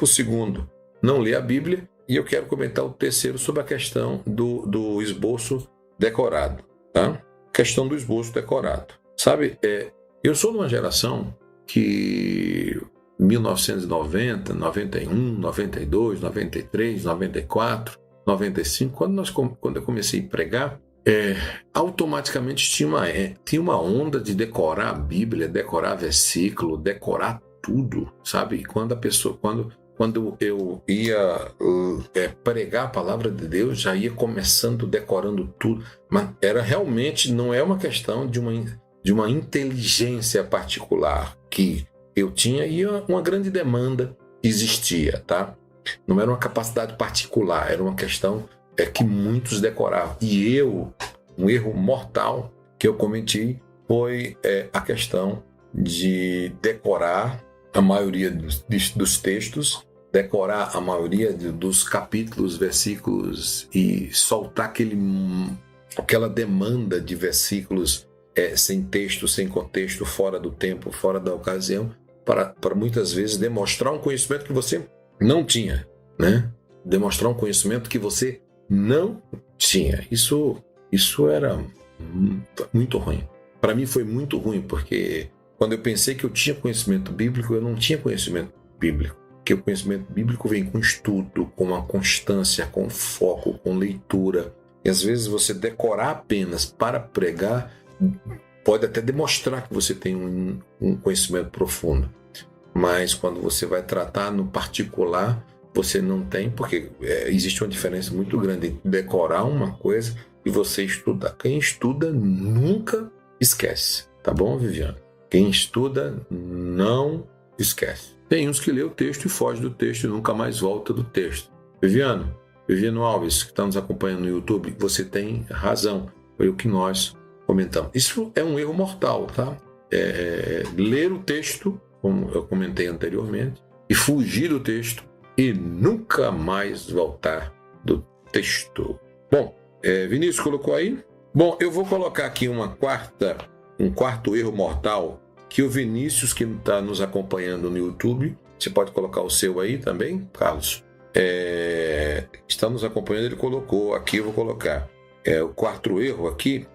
O segundo, não ler a Bíblia. E eu quero comentar o terceiro sobre a questão do esboço decorado. Tá? Questão do esboço decorado. Sabe, eu sou de uma geração que 1990, 91, 92, 93, 94, 95, quando eu comecei a pregar, automaticamente tinha uma onda de decorar a Bíblia, decorar versículo, decorar tudo, sabe? Quando eu ia pregar a palavra de Deus, já ia começando decorando tudo, mas realmente não é uma questão de uma inteligência particular que eu tinha, e uma grande demanda existia, tá? Não era uma capacidade particular, era uma questão que muitos decoravam. E um erro mortal que eu cometi foi a questão de decorar a maioria dos textos, decorar a maioria dos capítulos, versículos, e soltar aquela demanda de versículos sem texto, sem contexto, fora do tempo, fora da ocasião, para muitas vezes demonstrar um conhecimento que você não tinha, né? Demonstrar um conhecimento que você não tinha. Isso era muito ruim. Para mim foi muito ruim, porque quando eu pensei que eu tinha conhecimento bíblico, eu não tinha conhecimento bíblico. Porque o conhecimento bíblico vem com estudo, com uma constância, com foco, com leitura. E às vezes você decorar apenas para pregar pode até demonstrar que você tem um conhecimento profundo. Mas quando você vai tratar no particular, você não tem, porque existe uma diferença muito grande entre decorar uma coisa e você estudar. Quem estuda nunca esquece, tá bom, Viviane? Quem estuda não esquece. Tem uns que lê o texto e foge do texto e nunca mais volta do texto. Viviano Alves, que está nos acompanhando no YouTube, você tem razão. Foi o que nós comentamos. Isso é um erro mortal, tá? Ler o texto, como eu comentei anteriormente, e fugir do texto e nunca mais voltar do texto. Bom, Vinícius colocou aí? Bom, eu vou colocar aqui um quarto erro mortal que o Vinícius, que está nos acompanhando no YouTube, você pode colocar o seu aí também, Carlos? Está nos acompanhando, ele colocou aqui, eu vou colocar. O quarto erro aqui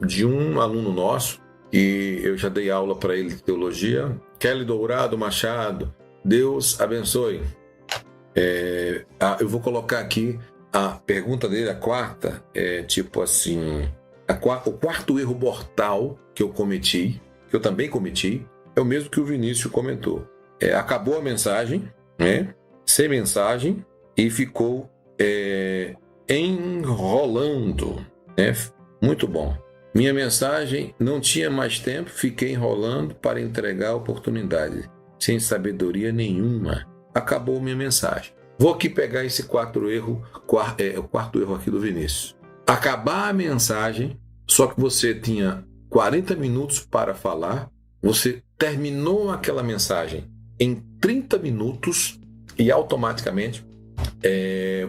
de um aluno nosso, e eu já dei aula para ele de teologia, Kelly Dourado Machado, Deus abençoe. Eu vou colocar aqui a pergunta dele, a quarta, tipo assim, o quarto erro mortal que eu cometi, que eu também cometi, é o mesmo que o Vinícius comentou. Acabou a mensagem, né? Sem mensagem, e ficou enrolando, né? Muito bom. Minha mensagem não tinha mais tempo, fiquei enrolando para entregar a oportunidade, sem sabedoria nenhuma. Acabou minha mensagem. Vou aqui pegar esse quarto erro aqui do Vinícius. Acabar a mensagem, só que você tinha 40 minutos para falar, você terminou aquela mensagem em 30 minutos e automaticamente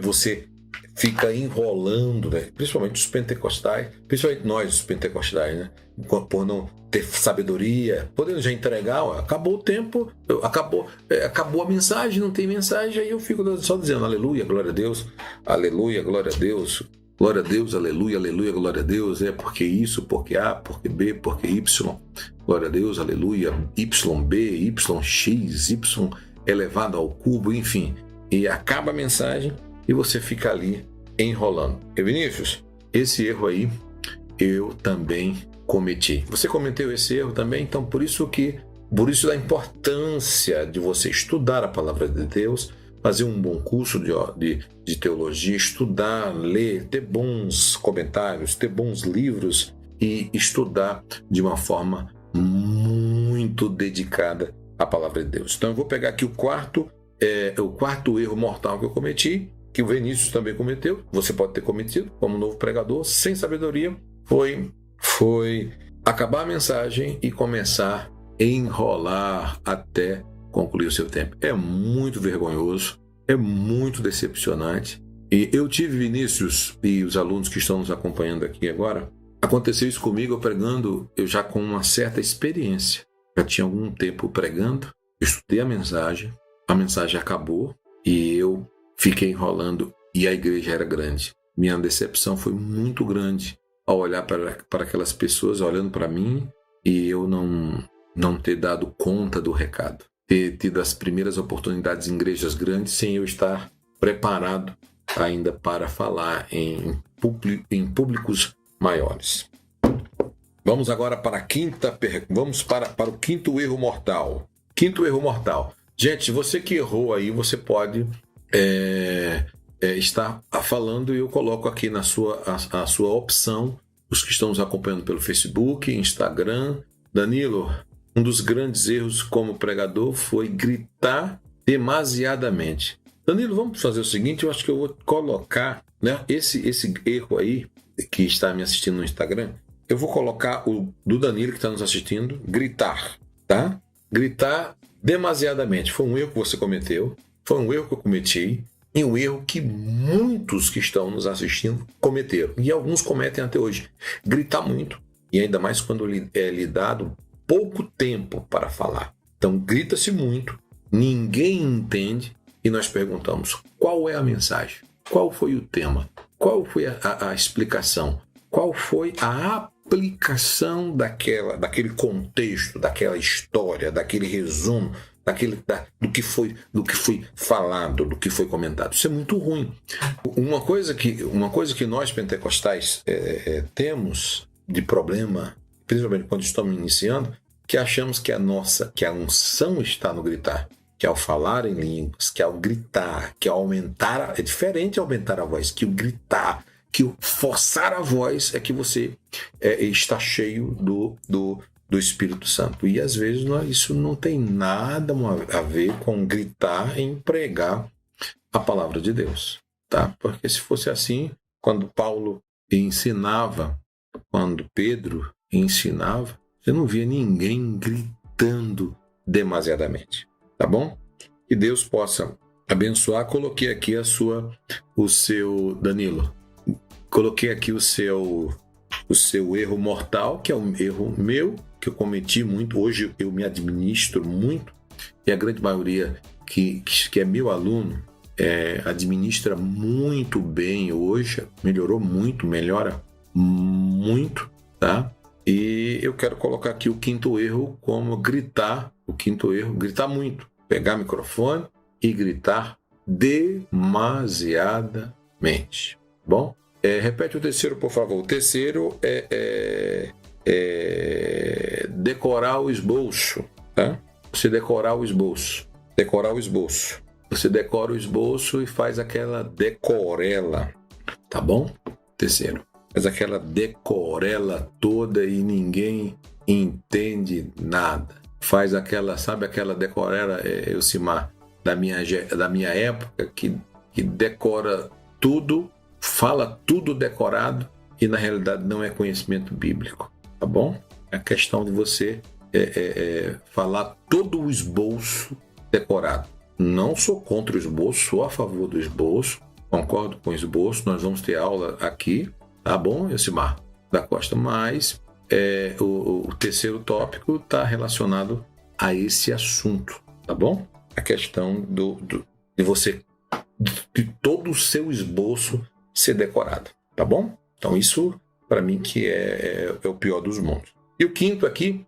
você fica enrolando, né? Principalmente os pentecostais, principalmente nós, os pentecostais, né? Por não ter sabedoria, podendo já entregar, acabou o tempo, acabou a mensagem, não tem mensagem, aí eu fico só dizendo aleluia, glória a Deus, aleluia, glória a Deus, aleluia, aleluia, glória a Deus, porque isso, porque A, porque B, porque Y, glória a Deus, aleluia, YB, YX, Y elevado ao cubo, enfim, e acaba a mensagem e você fica ali enrolando. E Vinícius, esse erro aí eu também cometi. Você cometeu esse erro também, então por isso da importância de você estudar a palavra de Deus, fazer um bom curso de teologia, estudar, ler, ter bons comentários, ter bons livros e estudar de uma forma muito dedicada à palavra de Deus. Então eu vou pegar aqui o quarto erro mortal que eu cometi, que o Vinícius também cometeu, você pode ter cometido como novo pregador, sem sabedoria, foi acabar a mensagem e começar a enrolar até concluir o seu tempo. É muito vergonhoso, é muito decepcionante. E eu tive, Vinícius, e os alunos que estão nos acompanhando aqui agora, aconteceu isso comigo, eu pregando, eu já com uma certa experiência. Já tinha algum tempo pregando, estudei a mensagem, a mensagem acabou e eu fiquei enrolando e a igreja era grande. Minha decepção foi muito grande ao olhar para aquelas pessoas olhando para mim e eu não ter dado conta do recado. Ter tido as primeiras oportunidades em igrejas grandes sem eu estar preparado ainda para falar em públicos maiores. Vamos agora para a quinta pergunta. Vamos para o quinto erro mortal. Quinto erro mortal. Gente, você que errou aí, você pode estar falando e eu coloco aqui na a sua opção, os que estão nos acompanhando pelo Facebook, Instagram. Danilo, um dos grandes erros como pregador foi gritar demasiadamente. Danilo, vamos fazer o seguinte, eu acho que eu vou colocar, né, esse erro aí, que está me assistindo no Instagram, eu vou colocar o do Danilo que está nos assistindo, gritar, tá? Gritar demasiadamente. Foi um erro que você cometeu, foi um erro que eu cometi, e um erro que muitos que estão nos assistindo cometeram, e alguns cometem até hoje. Gritar muito, e ainda mais quando é lhe dado pouco tempo para falar. Então grita-se muito, ninguém entende, e nós perguntamos, qual é a mensagem? Qual foi o tema? Qual foi a explicação? Qual foi a aplicação daquele contexto, daquela história, daquele resumo, do que foi falado, do que foi comentado? Isso é muito ruim. Uma coisa que nós pentecostais temos de problema, principalmente quando estamos iniciando, que achamos que a unção está no gritar, que ao falar em línguas, que ao gritar, que ao aumentar, é diferente aumentar a voz, que o gritar, que o forçar a voz é que você está cheio do Espírito Santo. E às vezes isso não tem nada a ver com gritar e pregar a palavra de Deus, tá? Porque se fosse assim, quando Paulo ensinava, quando Pedro ensinava, você não via ninguém gritando demasiadamente. Tá bom? Que Deus possa abençoar. Coloquei aqui o seu Danilo. Coloquei aqui o seu erro mortal, que é um erro meu, que eu cometi muito. Hoje eu me administro muito, e a grande maioria que é meu aluno administra muito bem hoje, melhorou muito, melhora muito, tá? E eu quero colocar aqui o quinto erro como gritar. O quinto erro, gritar muito. Pegar microfone e gritar demasiadamente. Bom? Repete o terceiro, por favor. O terceiro é decorar o esboço. Tá? Você decorar o esboço. Decorar o esboço. Você decora o esboço e faz aquela decorela. Tá bom? Terceiro. Faz aquela decorela toda e ninguém entende nada. Faz aquela decorela, Elcimar, da minha época, que decora tudo, fala tudo decorado e na realidade não é conhecimento bíblico, tá bom? É a questão de você falar todo o esboço decorado. Não sou contra o esboço, sou a favor do esboço, concordo com o esboço, nós vamos ter aula aqui, tá bom, Elcimar da Costa, mas o terceiro tópico está relacionado a esse assunto, tá bom? A questão de todo o seu esboço ser decorado, tá bom? Então isso, para mim, que é o pior dos mundos. E o quinto aqui,